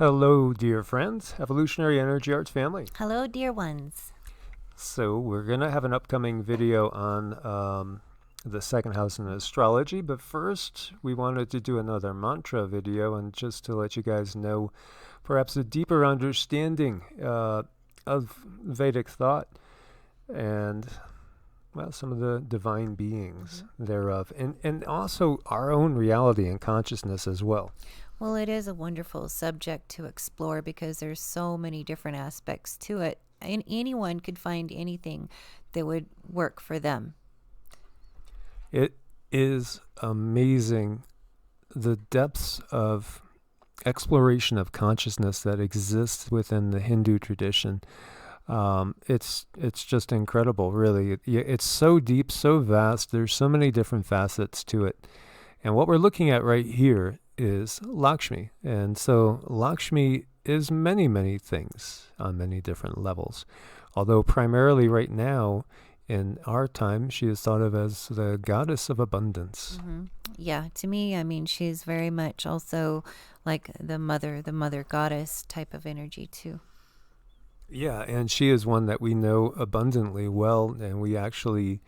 Hello, dear friends, Evolutionary Energy Arts family. Hello, dear ones. So we're going to have an upcoming video on the second house in astrology, but first we wanted to do another mantra video, and just to let you guys know perhaps a deeper understanding of Vedic thought and, well, some of the divine beings thereof, and also our own reality and consciousness as well. Well, it is a wonderful subject to explore because there's so many different aspects to it, and anyone could find anything that would work for them. It is amazing the depths of exploration of consciousness that exists within the Hindu tradition. It's just incredible, really. It's so deep, so vast. There's so many different facets to it. And what we're looking at right here is Lakshmi. And so Lakshmi is many, many things on many different levels. Although primarily right now, in our time, she is thought of as the goddess of abundance. Yeah, to me, I mean, she's very much also like the mother goddess type of energy too. Yeah, and she is one that we know abundantly well, and we actually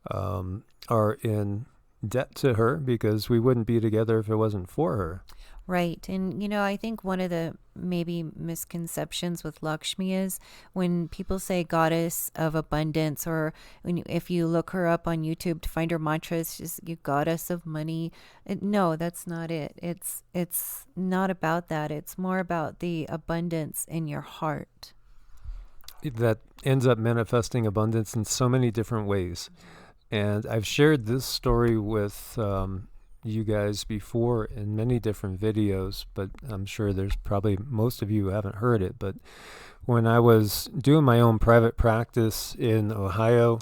are in debt to her because we wouldn't be together if it wasn't for her. Right. And, I think one of the maybe misconceptions with Lakshmi is when people say goddess of abundance, or if you look her up on YouTube to find her mantra, it's just you goddess of money. No, that's not it. It's not about that. It's more about the abundance in your heart. That ends up manifesting abundance in so many different ways. And I've shared this story with you guys before in many different videos, but I'm sure there's probably most of you who haven't heard it. But when I was doing my own private practice in Ohio,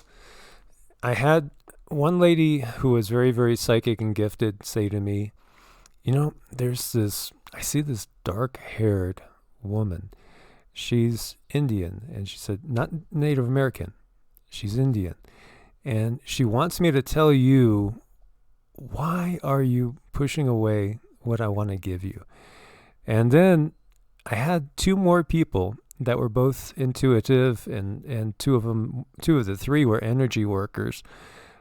I had one lady who was very, very psychic and gifted say to me, I see this dark-haired woman. She's Indian. And she said, not Native American. She's Indian. And she wants me to tell you, why are you pushing away what I want to give you? And then I had two more people that were both intuitive, and two of the three were energy workers.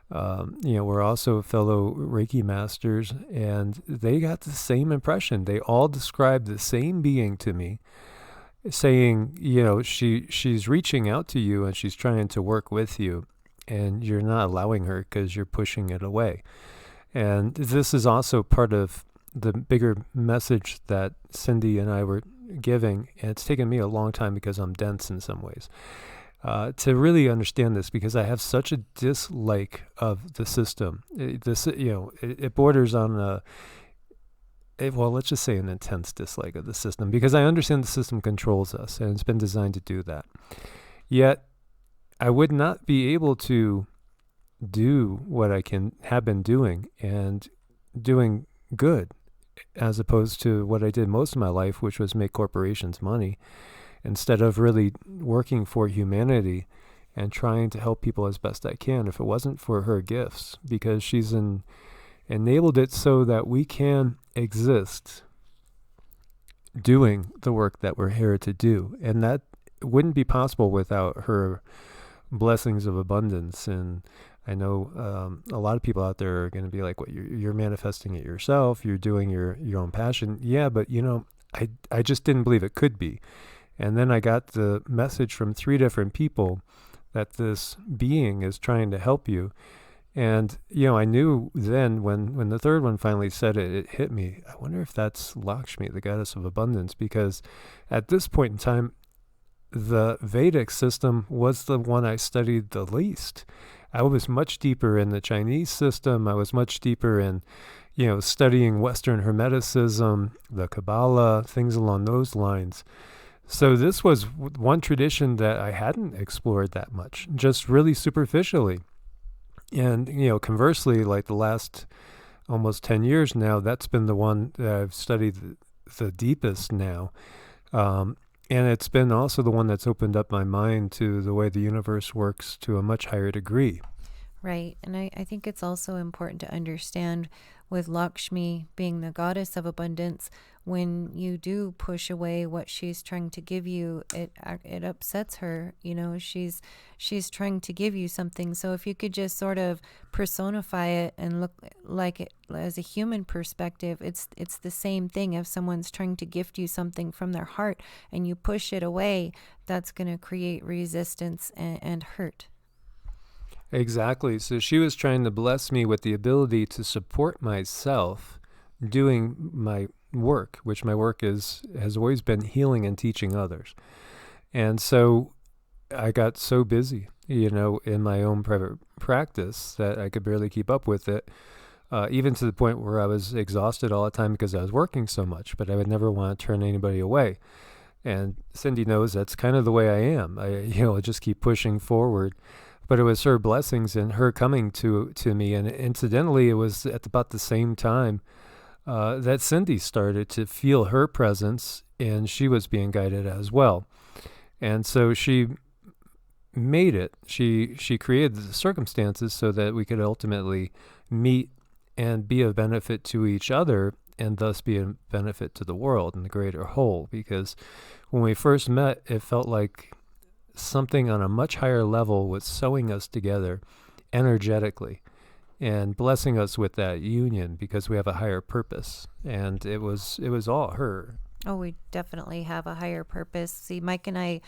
Were also fellow Reiki masters, and they got the same impression. They all described the same being to me, saying, she's reaching out to you and she's trying to work with you, and you're not allowing her because you're pushing it away. And this is also part of the bigger message that Cindy and I were giving, and it's taken me a long time because I'm dense in some ways, to really understand this, because I have such a dislike of the system. It borders on let's just say an intense dislike of the system, because I understand the system controls us and it's been designed to do that. Yet I would not be able to do what I have been doing and doing good, as opposed to what I did most of my life, which was make corporations money, instead of really working for humanity and trying to help people as best I can, if it wasn't for her gifts, because she's enabled it so that we can exist doing the work that we're here to do. And that wouldn't be possible without her blessings of abundance. And I know a lot of people out there are going to be like, "What, you're manifesting it yourself? You're doing your own passion?" Yeah, but I just didn't believe it could be. And then I got the message from three different people that this being is trying to help you. And I knew then when the third one finally said it, it hit me. I wonder if that's Lakshmi, the goddess of abundance, because at this point in time, the Vedic system was the one I studied the least. I was much deeper in the Chinese system. I was much deeper in, studying Western Hermeticism, the Kabbalah, things along those lines. So this was one tradition that I hadn't explored that much, just really superficially. And, conversely, like the last almost 10 years now, that's been the one that I've studied the deepest now. And it's been also the one that's opened up my mind to the way the universe works to a much higher degree. Right. And I think it's also important to understand with Lakshmi being the goddess of abundance, when you do push away what she's trying to give you, it upsets her. She's trying to give you something. So if you could just sort of personify it and look like it as a human perspective, it's the same thing. If someone's trying to gift you something from their heart and you push it away, that's going to create resistance and hurt. Exactly. So she was trying to bless me with the ability to support myself doing my work, which my work has always been healing and teaching others. And so I got so busy, in my own private practice that I could barely keep up with it, even to the point where I was exhausted all the time because I was working so much, but I would never want to turn anybody away. And Cindy knows that's kind of the way I am. I just keep pushing forward. But it was her blessings and her coming to me. And incidentally, it was at about the same time that Cindy started to feel her presence, and she was being guided as well. And so she made it. She created the circumstances so that we could ultimately meet and be of benefit to each other, and thus be a benefit to the world and the greater whole. Because when we first met, it felt like something on a much higher level was sewing us together energetically and blessing us with that union because we have a higher purpose. And it was all her. Oh, we definitely have a higher purpose. See, Mike and I,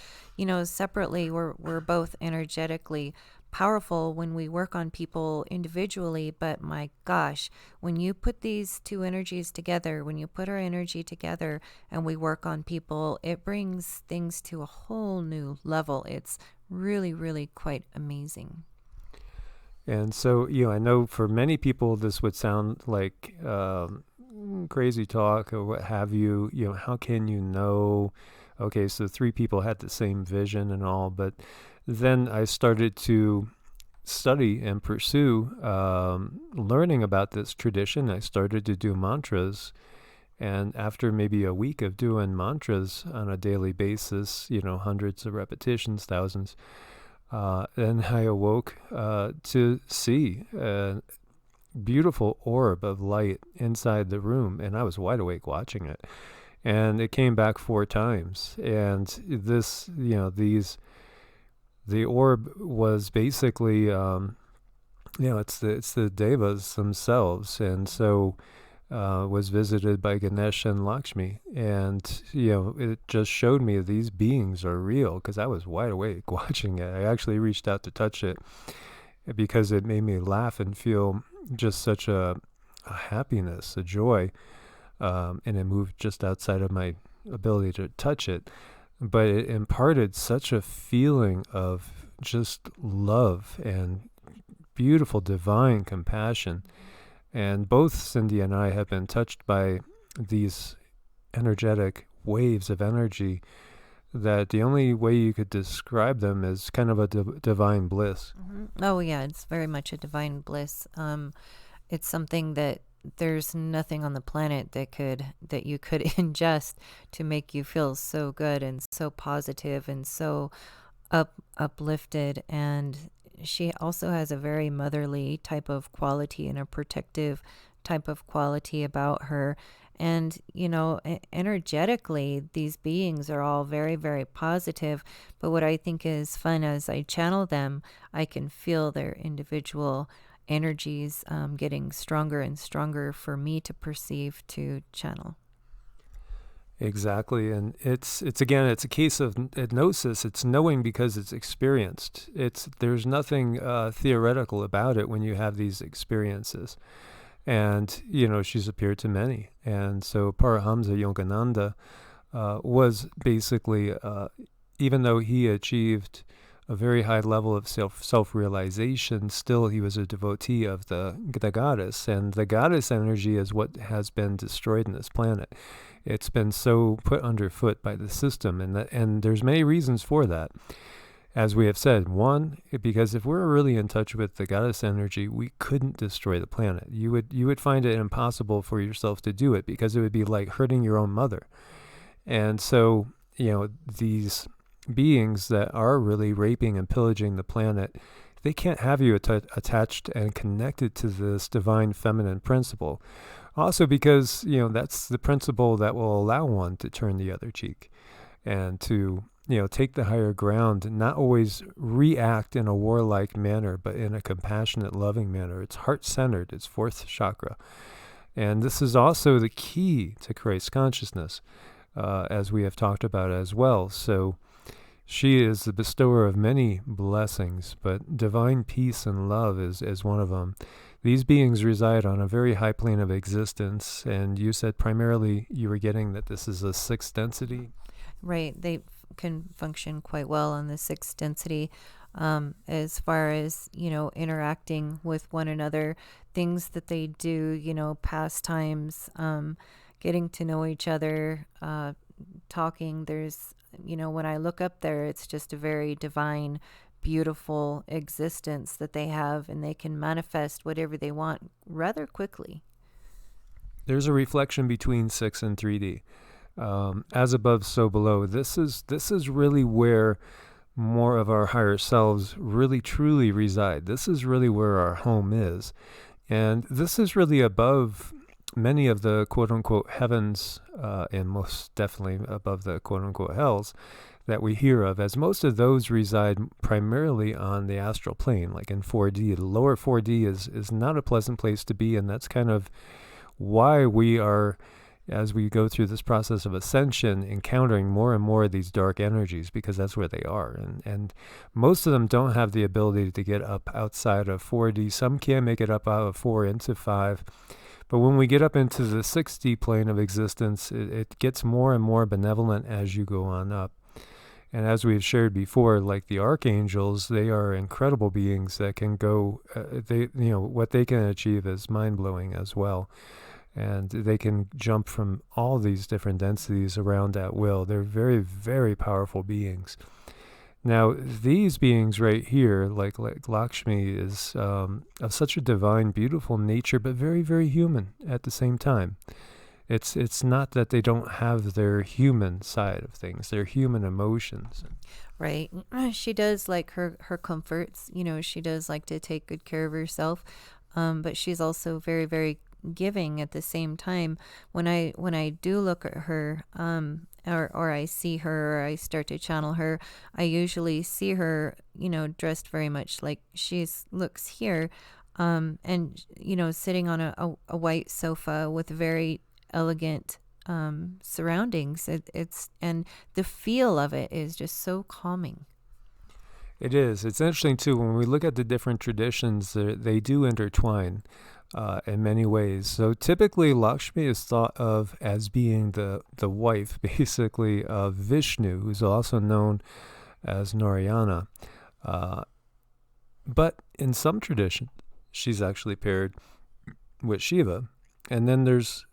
separately, we're both energetically powerful when we work on people individually. But my gosh, when you put these two energies together, when you put our energy together and we work on people, it brings things to a whole new level. It's really, really quite amazing. And so, I know for many people this would sound like crazy talk or what have you. How can you know? Okay, so 3 people had the same vision and all, but then I started to study and pursue learning about this tradition. I started to do mantras. And after maybe a week of doing mantras on a daily basis, hundreds of repetitions, thousands, then I awoke to see a beautiful orb of light inside the room. And I was wide awake watching it. And it came back 4 times. And this, the orb was basically, it's the devas themselves. And so was visited by Ganesh and Lakshmi. And, it just showed me these beings are real because I was wide awake watching it. I actually reached out to touch it because it made me laugh and feel just such a happiness, a joy. And it moved just outside of my ability to touch it. But it imparted such a feeling of just love and beautiful divine compassion. And both Cindy and I have been touched by these energetic waves of energy that the only way you could describe them is kind of a divine bliss. Mm-hmm. Oh, yeah, it's very much a divine bliss. It's something that there's nothing on the planet that you could ingest to make you feel so good and so positive and so uplifted. And she also has a very motherly type of quality and a protective type of quality about her. And, energetically, these beings are all very, very positive. But what I think is fun as I channel them, I can feel their individual energies getting stronger and stronger for me to perceive, to channel. Exactly. And it's a case of gnosis. It's knowing because it's experienced. There's nothing theoretical about it when you have these experiences. And, she's appeared to many. And so Paramahamsa Yogananda was basically, even though he achieved a very high level of self-realization, still he was a devotee of the goddess. And the goddess energy is what has been destroyed in this planet. It's been so put underfoot by the system. And there's many reasons for that. As we have said, one, because if we're really in touch with the goddess energy, we couldn't destroy the planet. You would find it impossible for yourself to do it because it would be like hurting your own mother. And so, these beings that are really raping and pillaging the planet they can't have you attached and connected to this divine feminine principle. Also because, that's the principle that will allow one to turn the other cheek and to, take the higher ground and not always react in a warlike manner, but in a compassionate, loving manner. It's heart-centered. It's fourth chakra. And this is also the key to Christ consciousness, as we have talked about as well. So she is the bestower of many blessings, but divine peace and love is one of them. These beings reside on a very high plane of existence, and you said primarily you were getting that this is a sixth density. Right. They can function quite well on the sixth density, as far as, interacting with one another, things that they do, pastimes, getting to know each other, talking. There's, when I look up there, it's just a very divine, beautiful existence that they have, and they can manifest whatever they want rather quickly. There's a reflection between 6 and 3D. As above, so below. This is really where more of our higher selves really truly reside. This is really where our home is. And this is really above many of the quote-unquote heavens, and most definitely above the quote-unquote hells that we hear of, as most of those reside primarily on the astral plane, like in 4D. The lower 4D is not a pleasant place to be, and that's kind of why we are, as we go through this process of ascension, encountering more and more of these dark energies, because that's where they are. And most of them don't have the ability to get up outside of 4D. Some can make it up out of 4 into 5. But when we get up into the 6D plane of existence, it gets more and more benevolent as you go on up. And as we've shared before, like the archangels, they are incredible beings that can go, what they can achieve is mind-blowing as well. And they can jump from all these different densities around at will. They're very, very powerful beings. Now, these beings right here, like Lakshmi, is of such a divine, beautiful nature, but very, very human at the same time. It's not that they don't have their human side of things, their human emotions. Right. She does like her comforts. She does like to take good care of herself, but she's also very, very giving at the same time. When I do look at her, or I see her, or I start to channel her, I usually see her, dressed very much like looks here, and sitting on a white sofa with very elegant surroundings. It's and the feel of it is just so calming. It is. It's interesting too when we look at the different traditions. They do intertwine in many ways. So typically, Lakshmi is thought of as being the wife, basically, of Vishnu, who's also known as Narayana. But in some traditions, she's actually paired with Shiva, and then there's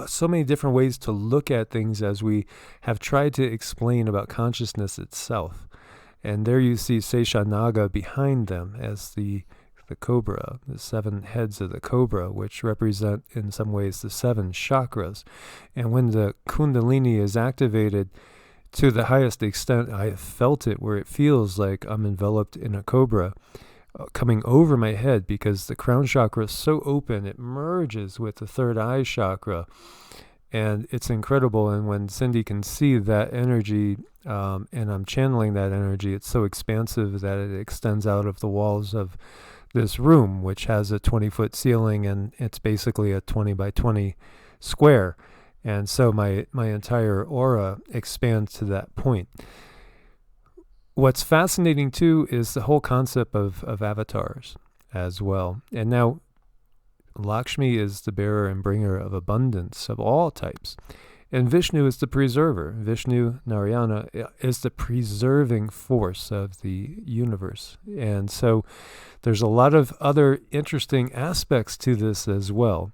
so many different ways to look at things as we have tried to explain about consciousness itself. And there you see Seshanaga behind them as the cobra, the 7 heads of the cobra, which represent in some ways the 7 chakras. And when the Kundalini is activated to the highest extent, I have felt it where it feels like I'm enveloped in a cobra coming over my head, because the crown chakra is so open, it merges with the third eye chakra, and it's incredible. And when Cindy can see that energy, and I'm channeling that energy, it's so expansive that it extends out of the walls of this room, which has a 20-foot ceiling, and it's basically a 20 by 20 square. And so my entire aura expands to that point. What's fascinating, too, is the whole concept of avatars as well. And now, Lakshmi is the bearer and bringer of abundance of all types. And Vishnu is the preserver. Vishnu, Narayana, is the preserving force of the universe. And so there's a lot of other interesting aspects to this as well.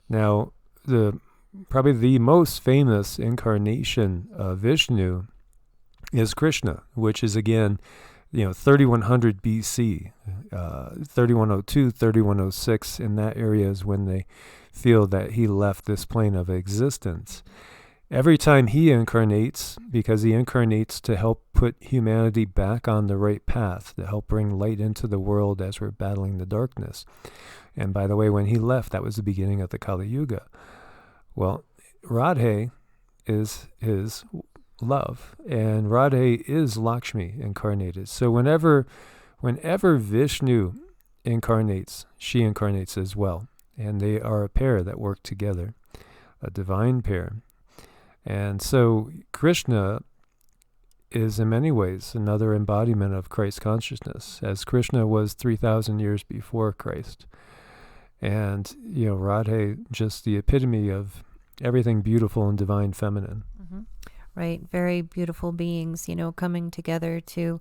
Now, probably the most famous incarnation of Vishnu is Krishna, which is again, 3100 BC, 3102, 3106, in that area is when they feel that he left this plane of existence. every time he incarnates, because he incarnates to help put humanity back on the right path, to help bring light into the world as we're battling the darkness. And by the way, when he left, that was the beginning of the Kali Yuga. Well, Radhe is his love, and Radhe is Lakshmi incarnated. So whenever Vishnu incarnates, she incarnates as well. And they are a pair that work together, a divine pair. And so Krishna is in many ways another embodiment of Christ consciousness, as Krishna was 3,000 years before Christ. And, Radhe, just the epitome of everything beautiful and divine feminine. Mm-hmm. Right. Very beautiful beings, coming together to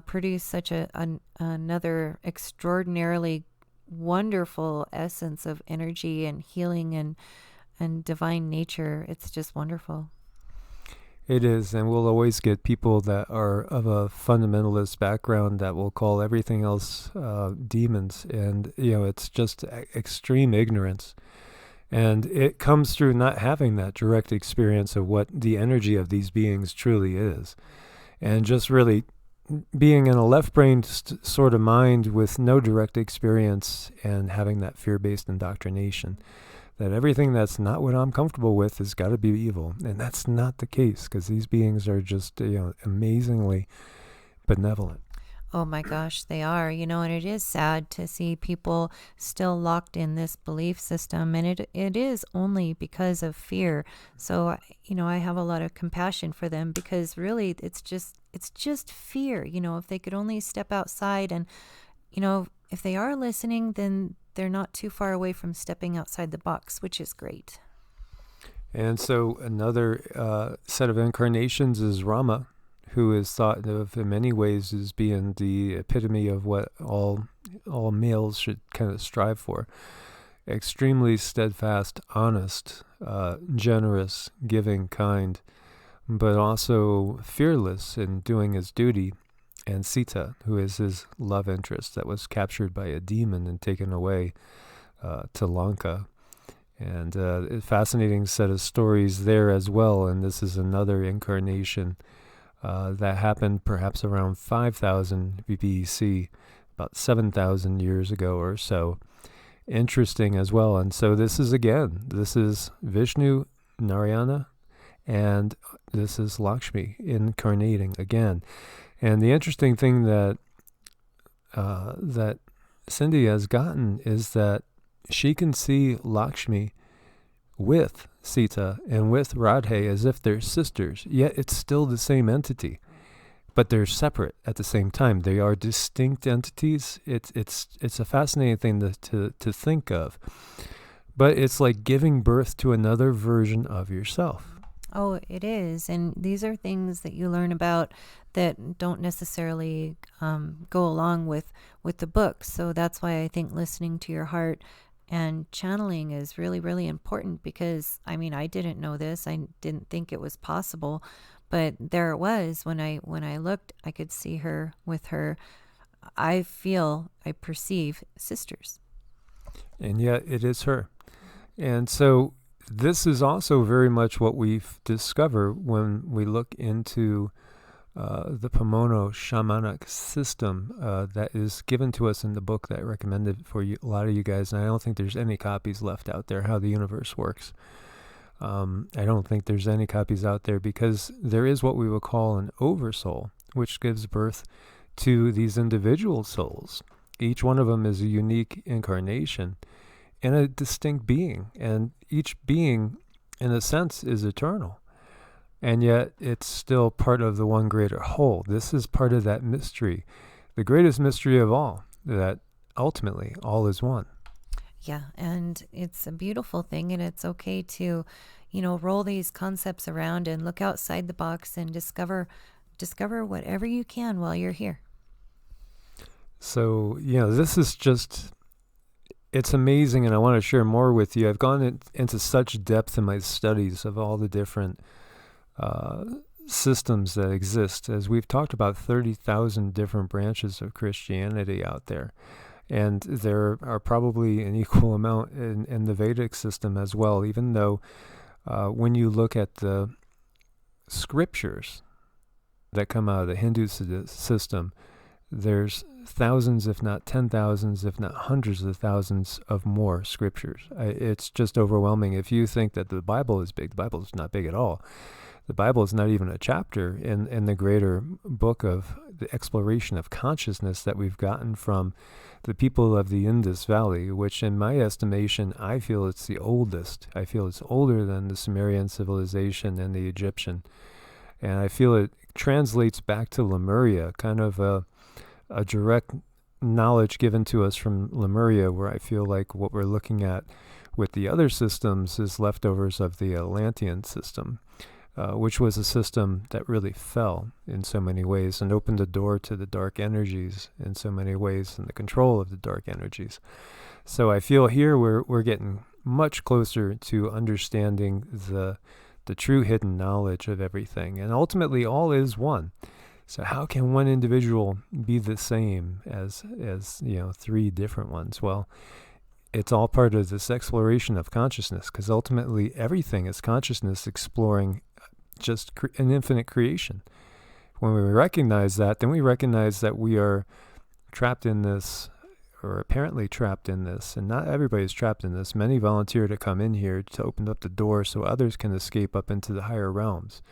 produce such another extraordinarily wonderful essence of energy and healing and divine nature. It's just wonderful. It is, and we'll always get people that are of a fundamentalist background that will call everything else demons, and it's just extreme ignorance, and it comes through not having that direct experience of what the energy of these beings truly is, and just really being in a left-brained sort of mind with no direct experience and having that fear-based indoctrination. That everything that's not what I'm comfortable with has got to be evil. And that's not the case, because these beings are just, amazingly benevolent. Oh my gosh, they are, and it is sad to see people still locked in this belief system. And it is only because of fear. So, I have a lot of compassion for them, because really it's just fear. If they could only step outside and, if they are listening, then they're not too far away from stepping outside the box, which is great. And so another set of incarnations is Rama, who is thought of in many ways as being the epitome of what all males should kind of strive for. Extremely steadfast, honest, generous, giving, kind, but also fearless in doing his duty. And Sita, who is his love interest that was captured by a demon and taken away to Lanka. And a fascinating set of stories there as well. And this is another incarnation that happened perhaps around 5,000 BC, about 7,000 years ago or so. Interesting as well. And so this is Vishnu, Narayana, and this is Lakshmi incarnating again. And the interesting thing that Cindy has gotten is that she can see Lakshmi with Sita and with Radhe as if they're sisters, yet it's still the same entity, but they're separate at the same time. They are distinct entities. It's a fascinating thing to think of, but it's like giving birth to another version of yourself. Oh, it is. And these are things that you learn about that don't necessarily go along with the book. So that's why I think listening to your heart and channeling is really, really important, because, I didn't know this. I didn't think it was possible, but there it was. When I looked, I could see her with her, I perceive sisters. And yet it is her. And so this is also very much what we discover when we look into the Pomono shamanic system that is given to us in the book that I recommended for you, a lot of you guys. And I don't think there's any copies left out there, How the Universe Works. I don't think there's any copies out there, because there is what we would call an oversoul, which gives birth to these individual souls. Each one of them is a unique incarnation and a distinct being. And each being, in a sense, is eternal. And yet it's still part of the one greater whole. This is part of that mystery, the greatest mystery of all, that ultimately all is one. Yeah, and it's a beautiful thing, and it's okay to, roll these concepts around and look outside the box and discover whatever you can while you're here. So, this is just, it's amazing, and I want to share more with you. I've gone into such depth in my studies of all the different systems that exist. As we've talked about 30,000 different branches of Christianity out there. And there are probably an equal amount in the Vedic system as well, even though When you look at the scriptures that come out of the Hindu system, there's thousands, if not 10,000s, if not hundreds of thousands of more scriptures. It's just overwhelming. If you think that the Bible is big, the Bible is not big at all. The Bible is not even a chapter in the greater book of the exploration of consciousness that we've gotten from the people of the Indus Valley, which in my estimation, I feel it's the oldest. I feel it's older than the Sumerian civilization and the Egyptian. And I feel it translates back to Lemuria, kind of a direct knowledge given to us from Lemuria, where I feel like what we're looking at with the other systems is leftovers of the Atlantean system, which was a system that really fell in so many ways and opened the door to the dark energies in so many ways and the control of the dark energies. So I feel here we're getting much closer to understanding the true hidden knowledge of everything. And ultimately, all is one. So how can one individual be the same as three different ones? Well, it's all part of this exploration of consciousness, because ultimately everything is consciousness exploring just an infinite creation. When we recognize that, then we recognize that we are trapped in this, or apparently trapped in this, and not everybody's trapped in this. Many volunteer to come in here to open up the door so others can escape up into the higher realms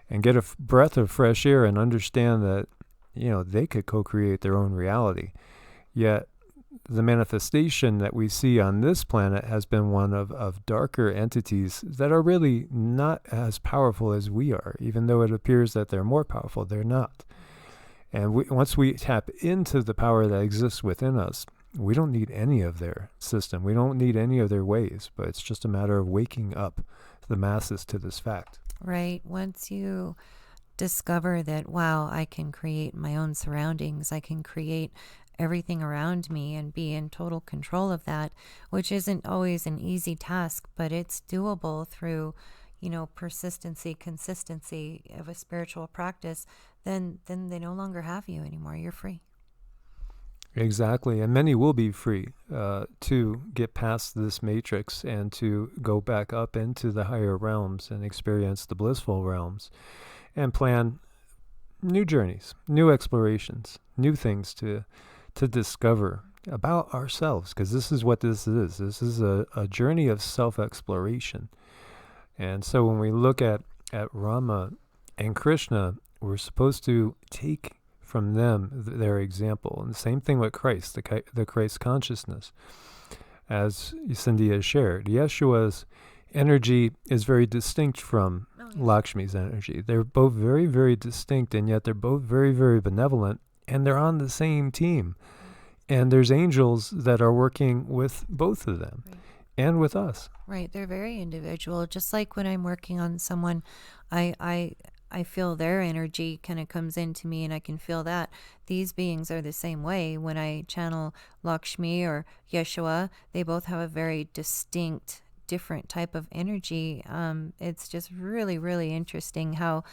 and get a breath of fresh air and understand that, they could co-create their own reality. Yet the manifestation that we see on this planet has been one of darker entities that are really not as powerful as we are. Even though it appears that they're more powerful, they're not. And once we tap into the power that exists within us, we don't need any of their system. We don't need any of their ways, but it's just a matter of waking up the masses to this fact. Right. Once you discover that, wow, I can create my own surroundings, I can create everything around me and be in total control of that, which isn't always an easy task, but it's doable through persistency, consistency of a spiritual practice, then they no longer have you anymore. You're free. Exactly. And many will be free to get past this matrix and to go back up into the higher realms and experience the blissful realms and plan new journeys, new explorations, new things to discover about ourselves, because this is what this is. This is a journey of self-exploration. And so when we look at Rama and Krishna, we're supposed to take from them their example. And the same thing with Christ, the Christ consciousness. As Cindy has shared, Yeshua's energy is very distinct from Lakshmi's energy. They're both very, very distinct, and yet they're both very, very benevolent, and they're on the same team. And there's angels that are working with both of them. Right. And with us. Right. They're very individual. Just like when I'm working on someone, I feel their energy kind of comes into me, and I can feel that. These beings are the same way. When I channel Lakshmi or Yeshua, they both have a very distinct, different type of energy. It's just really, really interesting how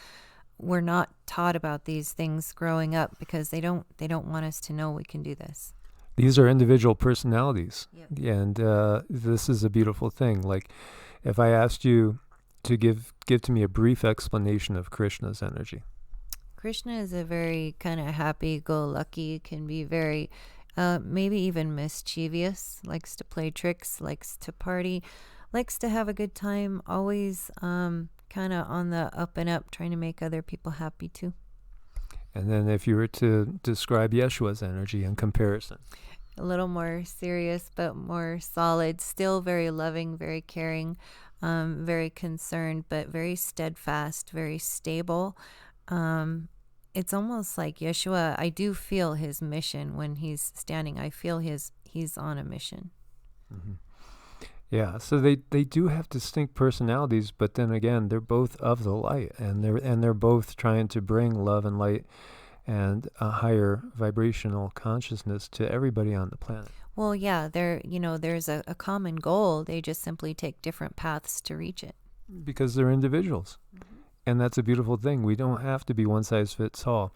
we're not taught about these things growing up, because they don't want us to know we can do this. These are individual personalities. Yep. And this is a beautiful thing. Like, if I asked you to give to me a brief explanation of Krishna's energy. Krishna is a very kind of happy-go-lucky, can be very, maybe even mischievous, likes to play tricks, likes to party, likes to have a good time, always kind of on the up and up, trying to make other people happy too. And then if you were to describe Yeshua's energy in comparison. A little more serious, but more solid, still very loving, very caring, very concerned, but very steadfast, very stable. It's almost like Yeshua, I do feel his mission when he's standing. I feel he's on a mission. Mm-hmm. Yeah, so they do have distinct personalities, but then again, they're both of the light, and they're both trying to bring love and light and a higher vibrational consciousness to everybody on the planet. Well, yeah, there's a common goal. They just simply take different paths to reach it. Because they're individuals. Mm-hmm. And that's a beautiful thing. We don't have to be one size fits all.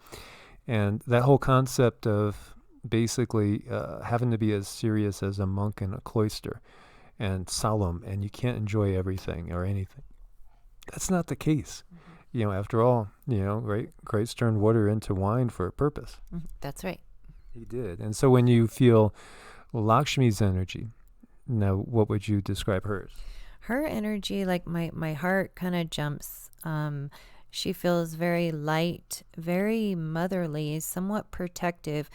And that whole concept of basically having to be as serious as a monk in a cloister and solemn, and you can't enjoy everything or anything. That's not the case. After all, right? Christ turned water into wine for a purpose. That's right. He did. And so when you feel Lakshmi's energy, now what would you describe hers? Her energy, like my heart kind of jumps. She feels very light, very motherly, somewhat protective.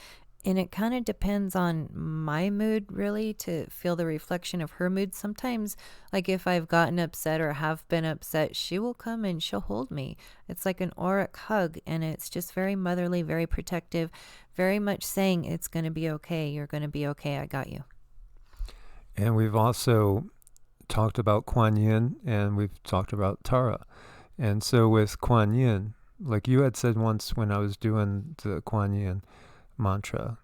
And it kind of depends on my mood, really, to feel the reflection of her mood. Sometimes, like if I've gotten upset or have been upset, she will come and she'll hold me. It's like an auric hug, and it's just very motherly, very protective, very much saying, it's going to be okay. You're going to be okay. I got you. And we've also talked about Kuan Yin, and we've talked about Tara. And so with Kuan Yin, like you had said once when I was doing the Kuan Yin mantra,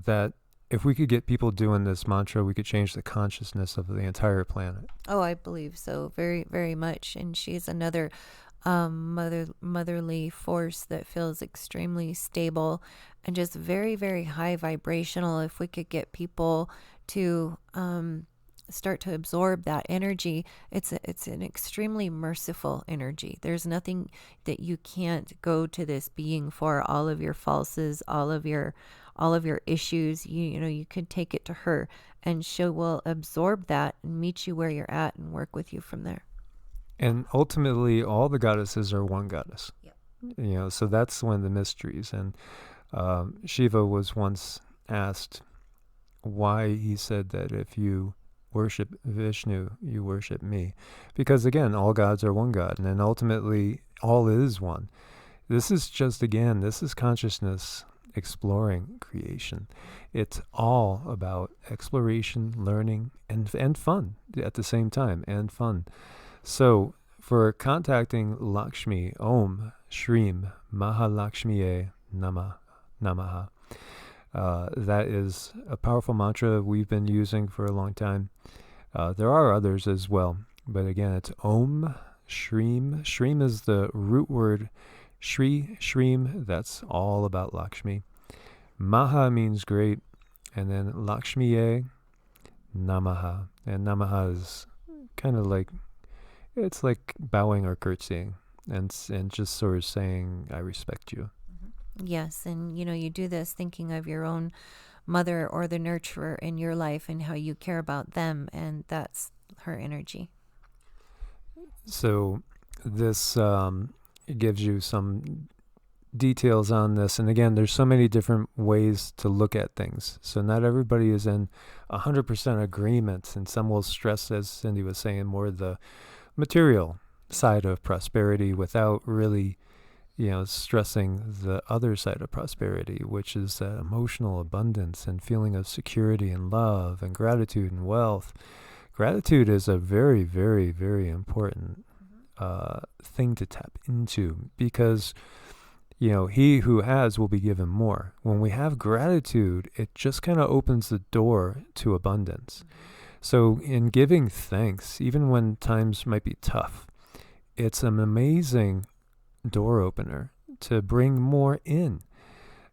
that if we could get people doing this mantra, we could change the consciousness of the entire planet. Oh, I believe so. Very, very much. And she's another motherly force that feels extremely stable and just very, very high vibrational. If we could get people to start to absorb that energy, it's an extremely merciful energy. There's nothing that you can't go to this being for. All of your falses, all of your issues, you could take it to her, and she will absorb that and meet you where you're at and work with you from there. And ultimately, all the goddesses are one goddess. Yep. So that's one of the mysteries. And Shiva was once asked why he said that if you worship Vishnu, you worship me. Because again, all gods are one God, and then ultimately all is one. This is consciousness exploring creation. It's all about exploration, learning, and fun at the same time, and fun. So for contacting Lakshmi, Om Shreem Mahalakshmiye Namaha. That is a powerful mantra we've been using for a long time. There are others as well, but again, it's Om Shreem. Shreem is the root word Shri, Shreem. That's all about Lakshmi. Maha means great, and then Lakshmiye Namaha. And Namaha is kind of like, it's like bowing or curtsying, and just sort of saying, I respect you. Yes, and you do this thinking of your own mother or the nurturer in your life and how you care about them, and that's her energy. So this gives you some details on this, and again, there's so many different ways to look at things. So not everybody is in 100% agreement, and some will stress, as Cindy was saying, more the material side of prosperity without really stressing the other side of prosperity, which is that emotional abundance and feeling of security and love and gratitude and wealth. Gratitude is a very, very, very important thing to tap into, because he who has will be given more. When we have gratitude, it just kind of opens the door to abundance. So in giving thanks, even when times might be tough, it's an amazing door opener to bring more in.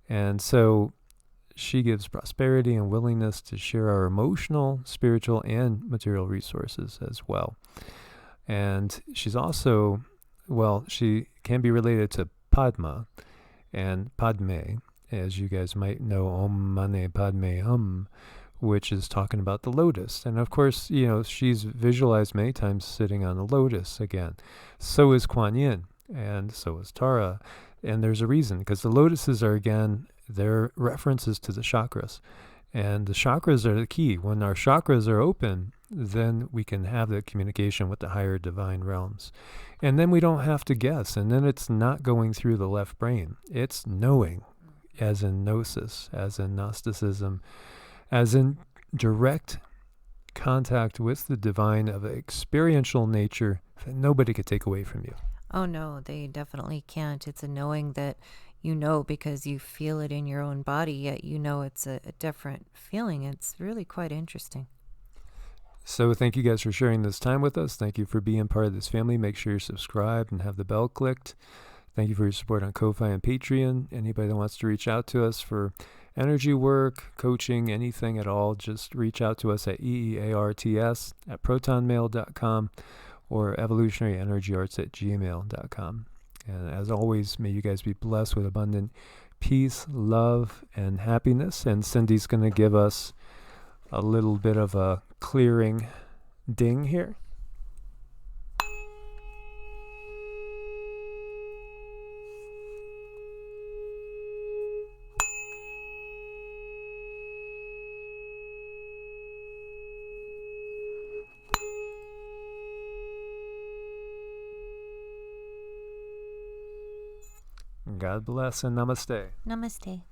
And so she gives prosperity and willingness to share our emotional, spiritual, and material resources as well. And she's also, she can be related to Padma and Padme, as you guys might know, Om Mane Padme Hum, which is talking about the lotus. And of course, she's visualized many times sitting on a lotus again. So is Kuan Yin, and so is Tara. And there's a reason, because the lotuses are, again, they're references to the chakras. And the chakras are the key. When our chakras are open, then we can have that communication with the higher divine realms. And then we don't have to guess. And then it's not going through the left brain. It's knowing, as in gnosis, as in Gnosticism, as in direct contact with the divine of an experiential nature that nobody could take away from you. Oh, no, they definitely can't. It's a knowing that because you feel it in your own body, yet it's a different feeling. It's really quite interesting. So thank you guys for sharing this time with us. Thank you for being part of this family. Make sure you're subscribed and have the bell clicked. Thank you for your support on Ko-Fi and Patreon. Anybody that wants to reach out to us for energy work, coaching, anything at all, just reach out to us at EEARTS@protonmail.com, or evolutionaryenergyarts@gmail.com. And as always, may you guys be blessed with abundant peace, love, and happiness. And Cindy's going to give us a little bit of a clearing ding here. God bless and namaste. Namaste.